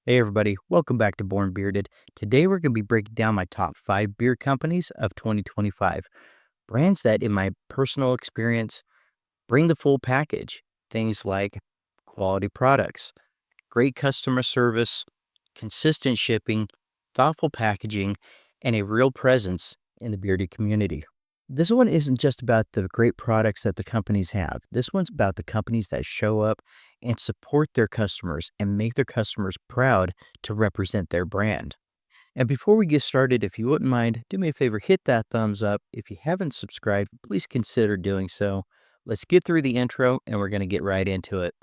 Hey everybody, welcome back to Born Bearded. Today we're going to be breaking down my top 5 beard companies of 2025. Brands that, in my personal experience, bring the full package. Things like quality products, great customer service, consistent shipping, thoughtful packaging, and a real presence in the bearded community. This one isn't just about the great products that the companies have. This one's about the companies that show up and support their customers and make their customers proud to represent their brand. And before we get started, if you wouldn't mind, do me a favor, hit that thumbs up. If you haven't subscribed, please consider doing so. Let's get through the intro and we're going to get right into it.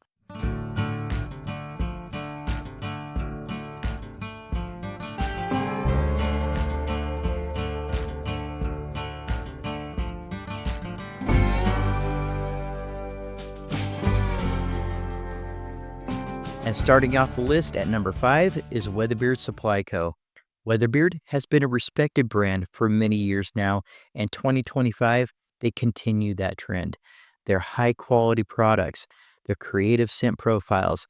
And starting off the list at number 5 is Weatherbeard Supply Co. Weatherbeard has been a respected brand for many years now, and 2025, they continue that trend. Their high quality products, their creative scent profiles,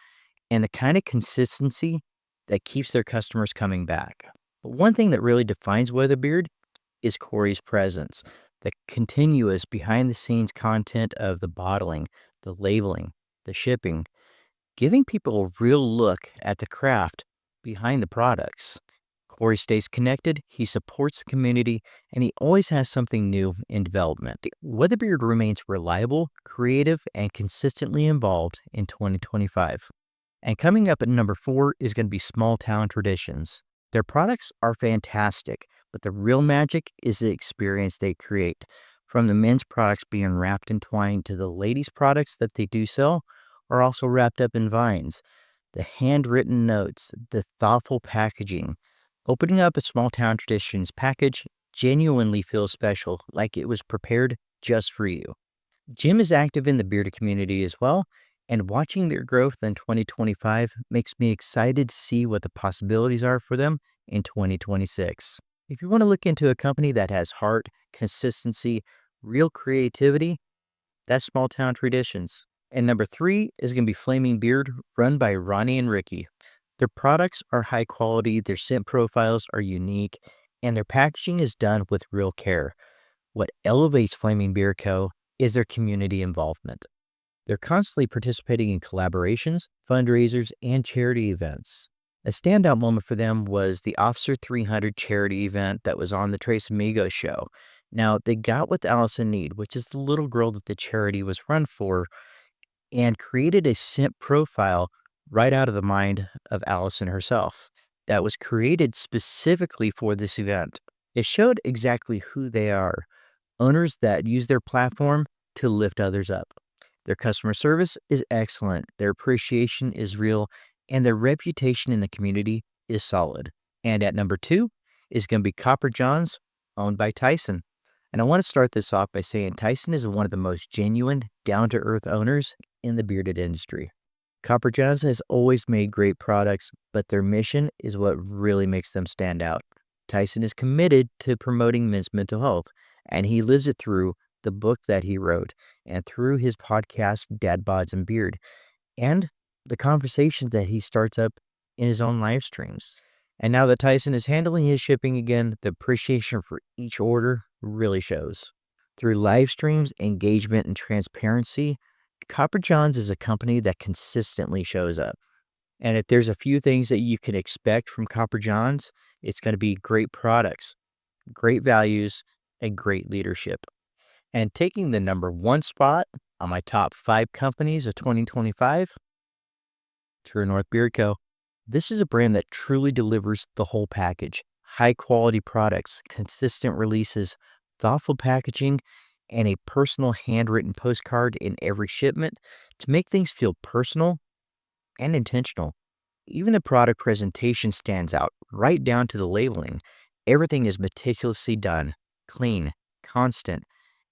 and the kind of consistency that keeps their customers coming back. But one thing that really defines Weatherbeard is Corey's presence, the continuous behind the scenes content of the bottling, the labeling, the shipping, giving people a real look at the craft behind the products. Corey stays connected, he supports the community, and he always has something new in development. Weatherbeard remains reliable, creative, and consistently involved in 2025. And coming up at number 4 is going to be Small Town Traditions. Their products are fantastic, but the real magic is the experience they create. From the men's products being wrapped in twine to the ladies' products that they do sell are also wrapped up in vines. The handwritten notes, the thoughtful packaging. Opening up a Small Town Traditions package genuinely feels special, like it was prepared just for you. Jim is active in the bearded community as well, and watching their growth in 2025 makes me excited to see what the possibilities are for them in 2026. If you want to look into a company that has heart, consistency, real creativity, that's Small Town Traditions. And number 3 is going to be Flaming Beard, run by Ronnie and Ricky. Their products are high quality, their scent profiles are unique, and their packaging is done with real care. What elevates Flaming Beard Co. is their community involvement. They're constantly participating in collaborations, fundraisers, and charity events. A standout moment for them was the Officer 300 charity event that was on the Trace Amigos show. Now, they got with Alice in Need, which is the little girl that the charity was run for, and created a scent profile right out of the mind of Allison herself that was created specifically for this event. It showed exactly who they are, owners that use their platform to lift others up. Their customer service is excellent, their appreciation is real, and their reputation in the community is solid. And at number 2 is going to be Copper Johns, owned by Tyson. And I want to start this off by saying Tyson is one of the most genuine, down-to-earth owners in the bearded industry. Copper Johns has always made great products, but their mission is what really makes them stand out. Tyson is committed to promoting men's mental health, and he lives it through the book that he wrote and through his podcast, Dad Bods and Beard, and the conversations that he starts up in his own live streams. And now that Tyson is handling his shipping again, the appreciation for each order really shows. Through live streams, engagement, and transparency, Copper Johns is a company that consistently shows up. And if there's a few things that you can expect from Copper Johns, it's going to be great products, great values, and great leadership. And taking the number 1 spot on my top 5 companies of 2025, True North Beard Co. This is a brand that truly delivers the whole package. High quality products, consistent releases, thoughtful packaging, and a personal handwritten postcard in every shipment to make things feel personal and intentional. Even the product presentation stands out, right down to the labeling. Everything is meticulously done, clean, constant,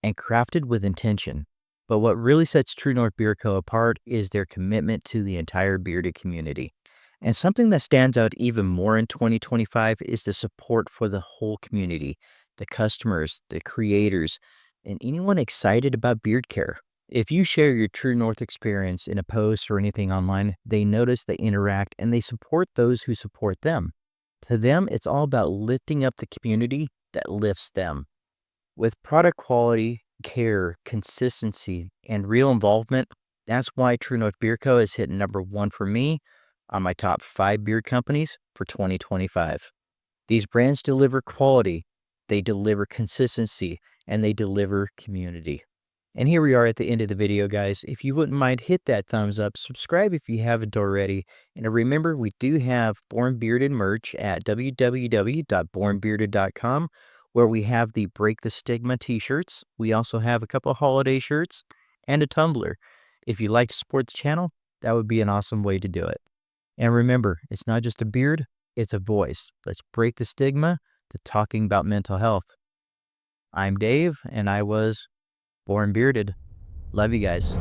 and crafted with intention. But what really sets True North Beard Co. apart is their commitment to the entire bearded community. And something that stands out even more in 2025 is the support for the whole community, the customers, the creators, and anyone excited about Beardcare. If you share your True North experience in a post or anything online, they notice, they interact, and they support those who support them. To them, it's all about lifting up the community that lifts them. With product quality, care, consistency, and real involvement, that's why True North Beer Co. has hit #1 for me on my top 5 beer companies for 2025. These brands deliver quality, they deliver consistency, and they deliver community. And here we are at the end of the video, guys. If you wouldn't mind, hit that thumbs up, subscribe if you haven't already, and remember, we do have Born Bearded merch at www.bornbearded.com, where we have the Break the Stigma t-shirts. We also have a couple holiday shirts and a tumbler. If you'd like to support the channel, that would be an awesome way to do it. And remember, it's not just a beard, it's a voice. Let's break the stigma to talking about mental health. I'm Dave, and I was Born Bearded. Love you guys.